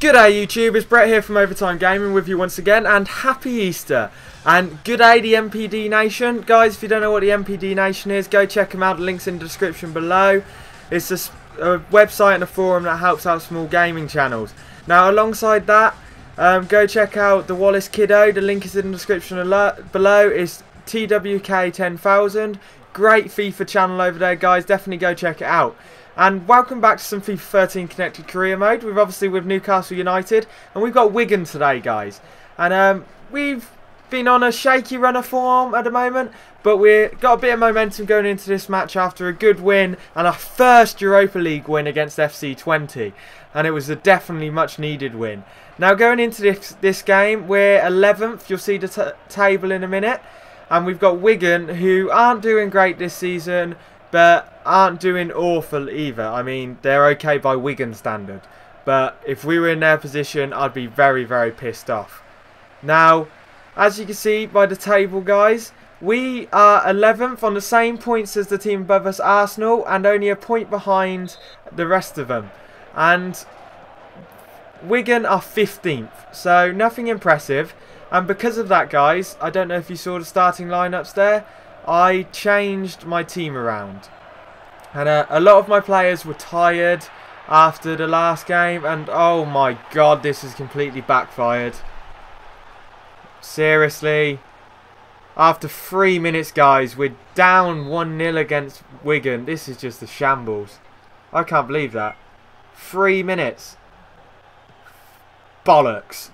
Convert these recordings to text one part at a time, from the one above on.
G'day YouTube, it's Brett here from Overtime Gaming with you once again, and happy Easter. And g'day the MPD Nation. Guys, if you don't know what the MPD Nation is, go check them out, the link's in the description below. It's a website and a forum that helps out small gaming channels. Now alongside that, go check out the Wallace Kiddo, the link is in the description below. It's TWK10000, great FIFA channel over there guys, definitely go check it out. And welcome back to some FIFA 13 Connected Career Mode. We're obviously with Newcastle United, and we've got Wigan today, guys. And we've been on a shaky run of form at the moment, but we've got a bit of momentum going into this match after a good win and our first Europa League win against FC20. And it was a definitely much needed win. Now going into this game, we're 11th. You'll see the table in a minute. And we've got Wigan, who aren't doing great this season, but aren't doing awful either. I mean, they're okay by Wigan standard. But if we were in their position, I'd be very, very pissed off. Now, as you can see by the table, guys, we are 11th on the same points as the team above us, Arsenal, and only a point behind the rest of them. And Wigan are 15th, so nothing impressive. And because of that, guys, I don't know if you saw the starting lineups there, I changed my team around. And a lot of my players were tired after the last game. And oh my god, this has completely backfired. Seriously. After 3 minutes, guys, we're down 1-0 against Wigan. This is just a shambles. I can't believe that. 3 minutes. Bollocks.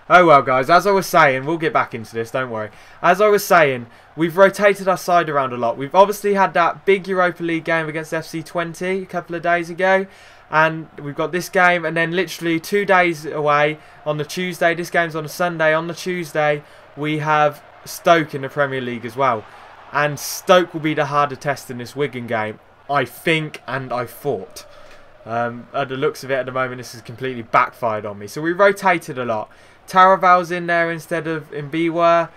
Oh well guys, as I was saying, we'll get back into this, don't worry. As I was saying, we've rotated our side around a lot. We've obviously had that big Europa League game against FC20 a couple of days ago. And we've got this game, and then literally 2 days away on the Tuesday. This game's on a Sunday. On the Tuesday, we have Stoke in the Premier League as well. And Stoke will be the harder test in this Wigan game, I think, and I thought. At the looks of it at the moment, this has completely backfired on me. So we rotated a lot. Taraval's in there instead of Mbiwa.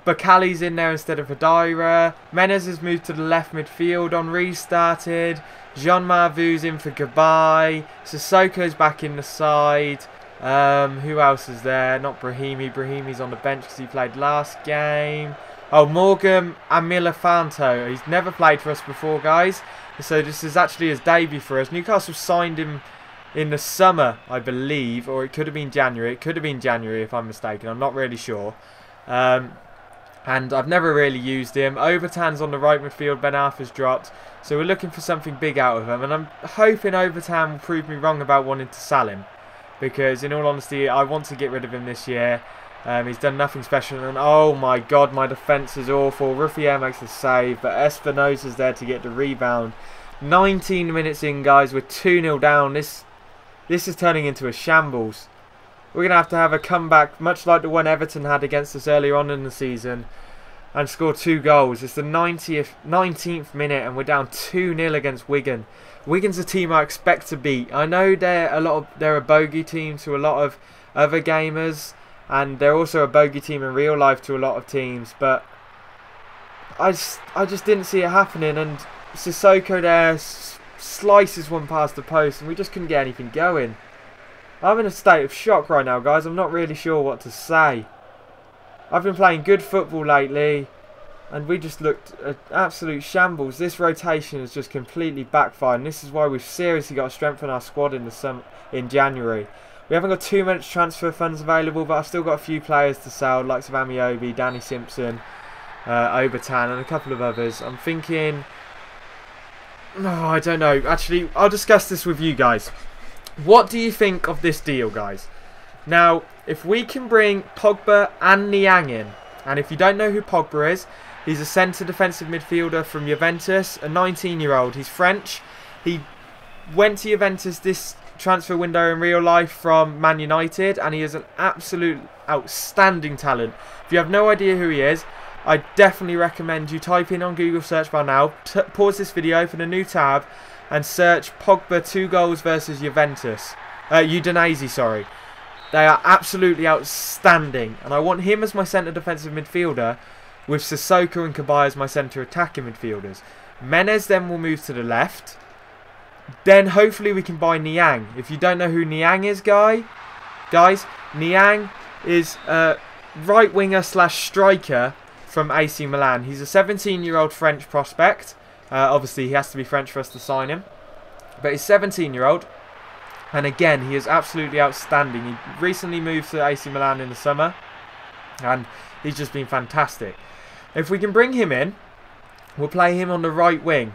Bocally's in there instead of Haidara. Menez has moved to the left midfield on restarted. Marvauex in for Cabaye. Sissoko's back in the side. Who else is there? Not Brahimi. Brahimi's on the bench because he played last game. Oh, Morgan Amilafanto. He's never played for us before, guys. So this is actually his debut for us. Newcastle signed him in the summer, I believe, or it could have been January. It could have been January if I'm mistaken. I'm not really sure. And I've never really used him. Overton's on the right midfield. Ben Arfa's dropped. So we're looking for something big out of him. And I'm hoping Overton will prove me wrong about wanting to sell him. Because in all honesty, I want to get rid of him this year. He's done nothing special. And oh my god, my defence is awful. Ruffier makes the save. But Espinosa's there to get the rebound. 19 minutes in, guys. We're 2-0 down. This is turning into a shambles. We're going to have a comeback, much like the one Everton had against us earlier on in the season, and score 2 goals. It's the 19th minute, and we're down 2-0 against Wigan. Wigan's a team I expect to beat. I know they're a bogey team to a lot of other gamers, and they're also a bogey team in real life to a lot of teams, but I just didn't see it happening. And Sissoko there slices one past the post, and we just couldn't get anything going. I'm in a state of shock right now, guys. I'm not really sure what to say. I've been playing good football lately, and we just looked at absolute shambles. This rotation has just completely backfired, and this is why we've seriously got to strengthen our squad in January. We haven't got too much transfer funds available, but I've still got a few players to sell, like Amiobi, Danny Simpson, Obertan, and a couple of others. I'm thinking, no, I don't know. Actually, I'll discuss this with you guys. What do you think of this deal, guys? Now, if we can bring Pogba and Niang in, and if you don't know who Pogba is, he's a centre defensive midfielder from Juventus, a 19-year-old. He's French. He went to Juventus this transfer window in real life from Man United, and he is an absolute outstanding talent. If you have no idea who he is, I definitely recommend you type in on Google search bar now, pause this video, open a new tab, and search Pogba 2 goals versus Juventus. Udinese, sorry. They are absolutely outstanding, and I want him as my centre defensive midfielder, with Sissoko and Cabaye as my centre attacking midfielders. Menez then will move to the left, then hopefully we can buy Niang. If you don't know who Niang is, guys, Niang is a right winger slash striker from AC Milan. He's a 17-year-old French prospect. Obviously, he has to be French for us to sign him. But he's 17-year-old. And again, he is absolutely outstanding. He recently moved to AC Milan in the summer. And he's just been fantastic. If we can bring him in, we'll play him on the right wing.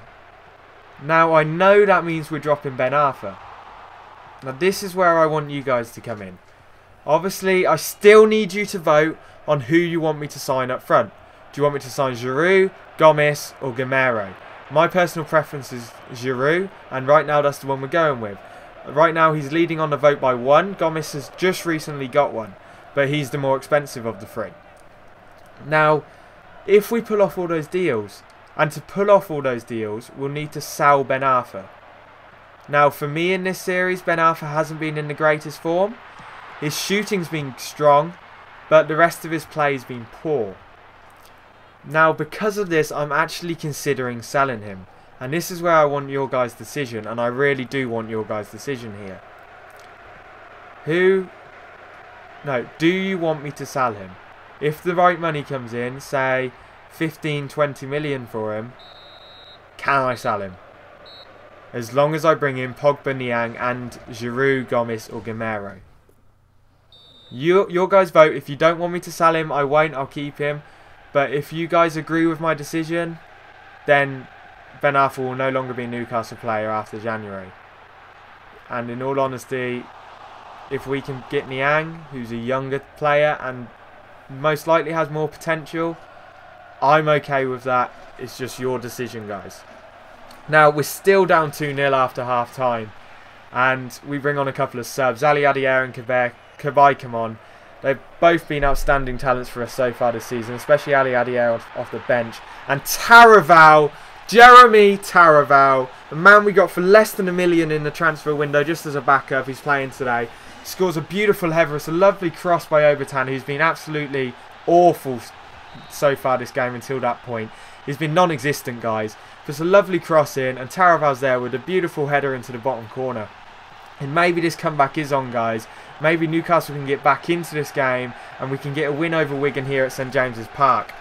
Now, I know that means we're dropping Ben Arfa. Now, this is where I want you guys to come in. Obviously, I still need you to vote on who you want me to sign up front. Do you want me to sign Giroud, Gomes or Gamero? My personal preference is Giroud, and right now that's the one we're going with. Right now he's leading on the vote by 1. Gomes has just recently got one, but he's the more expensive of the 3. Now, if we pull off all those deals, and to pull off all those deals, we'll need to sell Ben Arfa. Now, for me in this series, Ben Arfa hasn't been in the greatest form. His shooting's been strong, but the rest of his play's been poor. Now, because of this, I'm actually considering selling him. And this is where I want your guys' decision, and I really do want your guys' decision here. Do you want me to sell him? If the right money comes in, say 15, 20 million for him, can I sell him? As long as I bring in Pogba, Niang and Giroud, Gomes or Gamero. Your guys vote. If you don't want me to sell him, I won't. I'll keep him. But if you guys agree with my decision, then Ben Arfa will no longer be a Newcastle player after January. And in all honesty, if we can get Niang, who's a younger player and most likely has more potential, I'm okay with that. It's just your decision, guys. Now, we're still down 2-0 after half-time. And we bring on a couple of subs. Aliadiare and Cabaye come on. They've both been outstanding talents for us so far this season, especially Aliadiare off the bench. And Jeremy Taraval, the man we got for less than $1 million in the transfer window just as a backup, he's playing today. Scores a beautiful header. It's a lovely cross by Obertan, who's been absolutely awful so far this game until that point. He's been non-existent, guys. Just a lovely cross in, and Taraval's there with a beautiful header into the bottom corner. And maybe this comeback is on, guys. Maybe Newcastle can get back into this game and we can get a win over Wigan here at St James's Park.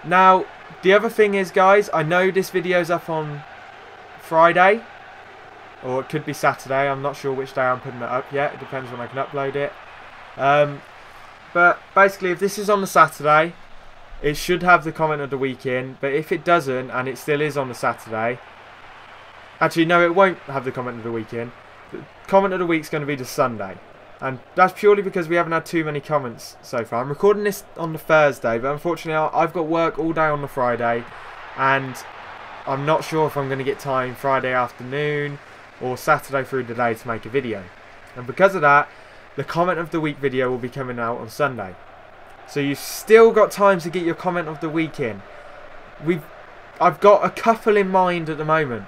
Now, the other thing is, guys, I know this video's up on Friday. Or it could be Saturday. I'm not sure which day I'm putting it up yet. It depends when I can upload it. But basically, if this is on the Saturday, it should have the comment of the week in. But if it doesn't, and it still is on the Saturday... Actually, no, it won't have the comment of the week in. The comment of the week's going to be the Sunday. And that's purely because we haven't had too many comments so far. I'm recording this on the Thursday, but unfortunately I've got work all day on the Friday. And I'm not sure if I'm going to get time Friday afternoon or Saturday through the day to make a video. And because of that, the comment of the week video will be coming out on Sunday. So you've still got time to get your comment of the week in. I've got a couple in mind at the moment.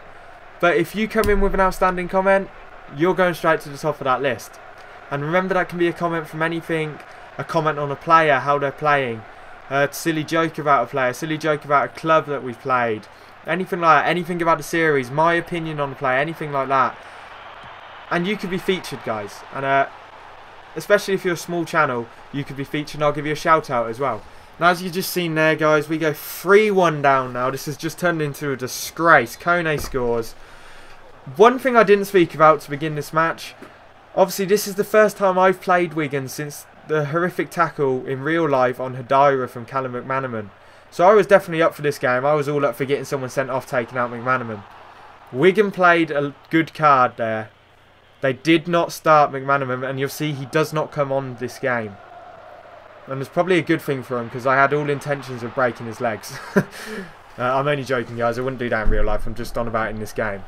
But if you come in with an outstanding comment, you're going straight to the top of that list. And remember, that can be a comment from anything, a comment on a player, how they're playing, a silly joke about a player, a silly joke about a club that we've played, anything like that, anything about the series, my opinion on the player, anything like that. And you could be featured, guys. And especially if you're a small channel, you could be featured and I'll give you a shout out as well. Now, as you've just seen there, guys, we go 3-1 down now. This has just turned into a disgrace. Kone scores. One thing I didn't speak about to begin this match, obviously this is the first time I've played Wigan since the horrific tackle in real life on Haidara from Callum McManaman. So I was definitely up for this game. I was all up for getting someone sent off, taking out McManaman. Wigan played a good card there. They did not start McManaman, and you'll see he does not come on this game. And it's probably a good thing for him, because I had all intentions of breaking his legs. I'm only joking, guys. I wouldn't do that in real life. I'm just on about in this game.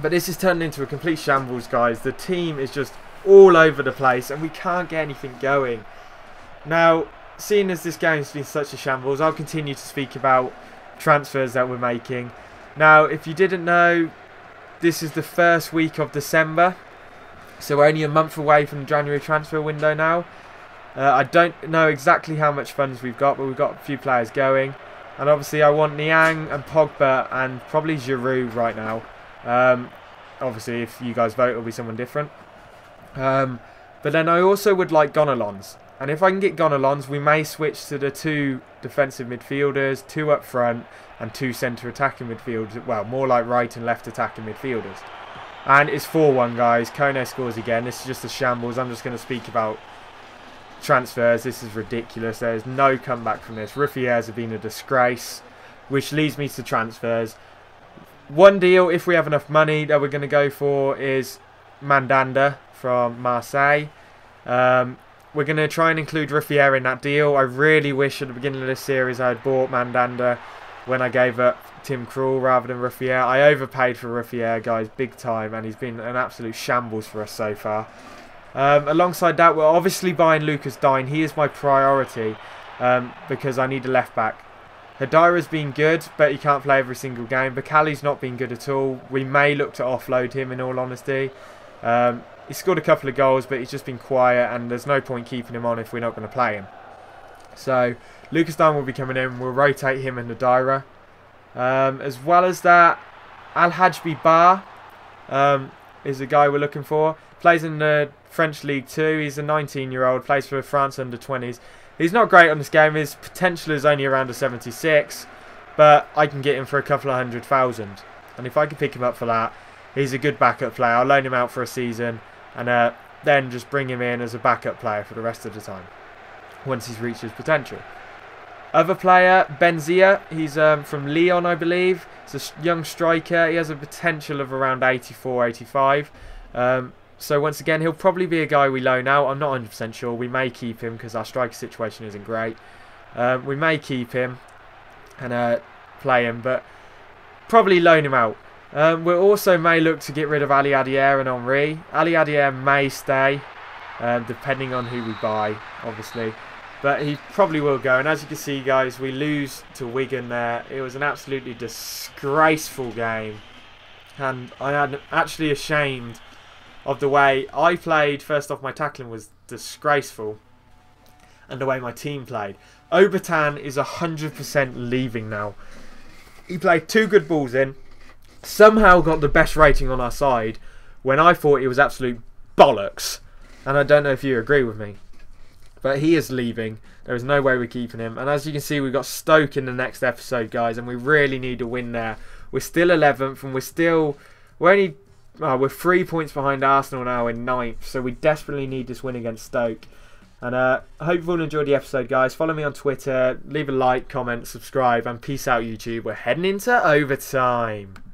But this has turned into a complete shambles, guys. The team is just all over the place, and we can't get anything going. Now, seeing as this game's been such a shambles, I'll continue to speak about transfers that we're making. Now, if you didn't know, this is the first week of December. So we're only a month away from the January transfer window now. I don't know exactly how much funds we've got, but we've got a few players going. And obviously I want Niang and Pogba and probably Giroud right now. Obviously, if you guys vote, it'll be someone different. But then I also would like Gonalons. And if I can get Gonalons, we may switch to the 2 defensive midfielders, 2 up front, and 2 centre attacking midfielders. Well, more like right and left attacking midfielders. And it's 4-1, guys. Kone scores again. This is just a shambles. I'm just going to speak about transfers. This is ridiculous. There is no comeback from this. Ruffier's have been a disgrace, which leads me to transfers. One deal, if we have enough money, that we're going to go for is Mandanda from Marseille. We're going to try and include Ruffier in that deal. I really wish at the beginning of this series I had bought Mandanda when I gave up Tim Krul rather than Ruffier. I overpaid for Ruffier, guys, big time, and he's been an absolute shambles for us so far. Alongside that, we're obviously buying Lucas Digne. He is my priority because I need a left back. Haidara's been good, but he can't play every single game. Bocally's not been good at all. We may look to offload him, in all honesty. He scored a couple of goals, but he's just been quiet, and there's no point keeping him on if we're not going to play him. So, Lucas Digne will be coming in. We'll rotate him and Haidara. As well as that, Al-Hajbi Bar is the guy we're looking for. Plays in the French League 2. He's a 19-year-old. Plays for France under-20s. He's not great on this game. His potential is only around a 76. But I can get him for a couple of 100,000. And if I can pick him up for that, he's a good backup player. I'll loan him out for a season. And then just bring him in as a backup player for the rest of the time. Once he's reached his potential. Other player, Benzia. He's from Lyon, I believe. He's a young striker. He has a potential of around 84, 85. So once again, he'll probably be a guy we loan out. I'm not 100% sure. We may keep him because our striker situation isn't great. We may keep him and play him, but probably loan him out. We also may look to get rid of Aliadiare and Henry. Aliadiare may stay, depending on who we buy, obviously. But he probably will go. And as you can see, guys, we lose to Wigan there. It was an absolutely disgraceful game. And I am actually ashamed of the way I played. First off, my tackling was disgraceful. And the way my team played. Obertan is 100% leaving now. He played 2 good balls in. Somehow got the best rating on our side when I thought it was absolute bollocks. And I don't know if you agree with me. But he is leaving. There is no way we're keeping him. And as you can see, we've got Stoke in the next episode, guys. And we really need a win there. We're still 11th. And we're 3 points behind Arsenal now in 9th. So we desperately need this win against Stoke. And I hope you've all enjoyed the episode, guys. Follow me on Twitter. Leave a like, comment, subscribe. And peace out, YouTube. We're heading into overtime.